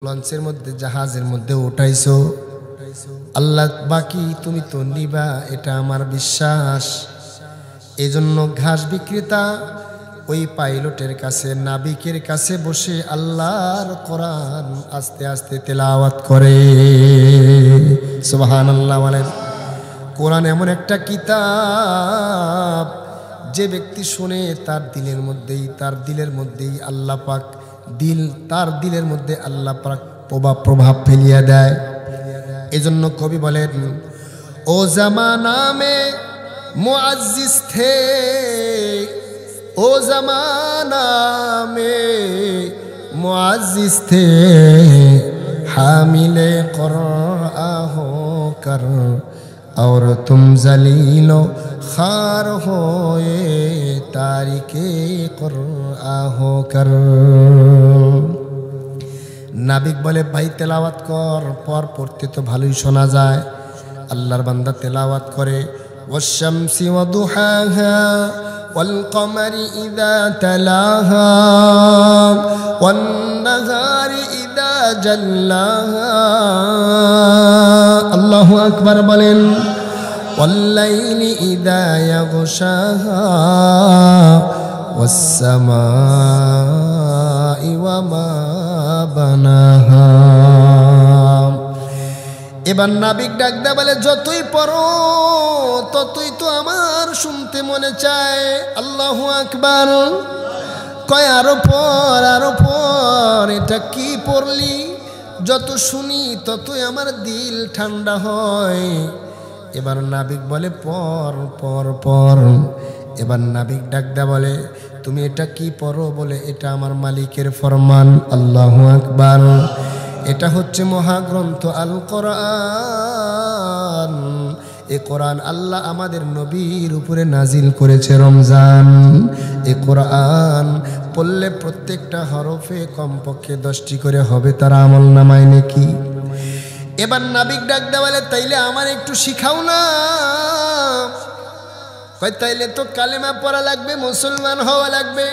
লঞ্চের মধ্যে জাহাজের মধ্যে উঠাইছো আল্লাহ বাকি তুমি তো নিবা, এটা আমার বিশ্বাস। এজন্য ঘাস বিক্রেতা ওই পাইলটের কাছে নাবিকের কাছে বসে আল্লাহর কোরআন আস্তে আস্তে তেলাওয়াত করে। সুবহানাল্লাহ বলেন। কোরআন এমন একটা কিতাব যে ব্যক্তি শুনে তার দিলের মধ্যেই আল্লাহ পাক তার দিলের মধ্যে আল্লাহ পাক প্রভাব ফেলিয়ে দেয়। এজন্য কবি বলেন, ও জামানা মে মুআজ্জিজ থে, ও জামানা মে মুআজ্জিজ থে, হামিলে কুরআন হো কর और तुम जलीलो खार होए तारिके कुरआन होकर। নাবিক বলে, ভাই তেলাওয়াত কর। পড়তে তো ভালোই শোনা যায়। আল্লাহর বান্দা তেলাওয়াত করে, ওয়াশ-শামসি ওয়া দুহাহা ওয়াল কমারি ইযা তালাহা ওয়ান নাহারি ইযা জাল্লাহা। আল্লাহু আকবার বলেন। ওয়াল লাইলি ইযা ইয়াগশাহা ওয়াস সামাই ওয়া মা বানাহা। এবার নাবিক ডাক দেয়া বলে, যতই পড়ো ততই তো আমার শুনতে মনে চায়। আল্লাহু আকবার। কয় আরো পর। এটা কি পড়লি? যত শুনি ততই আমার দিল ঠান্ডা হয়। এবার নাবিক বলে, পর। এবার নাবিক ডাক দেয়া বলে, তুমি এটা কি পড়ো? বলে, এটা আমার মালিকের ফরমান। আল্লাহু আকবার। এটা হচ্ছে মহাগ্রন্থ আল কোরআন। এই কোরআন আল্লাহ আমাদের নবীর উপরে নাজিল করেছে রমজান। এই কোরআন পড়লে প্রত্যেকটা হরফে কমপক্ষে 10টি করে হবে তার আমল নামায় নেকি। এবার নাবিক ডাক দেয়া বলে, তাইলে আমার একটু শিখাও না। কয়, তাইলে তো কালেমা পড়া লাগবে, মুসলমান হওয়া লাগবে।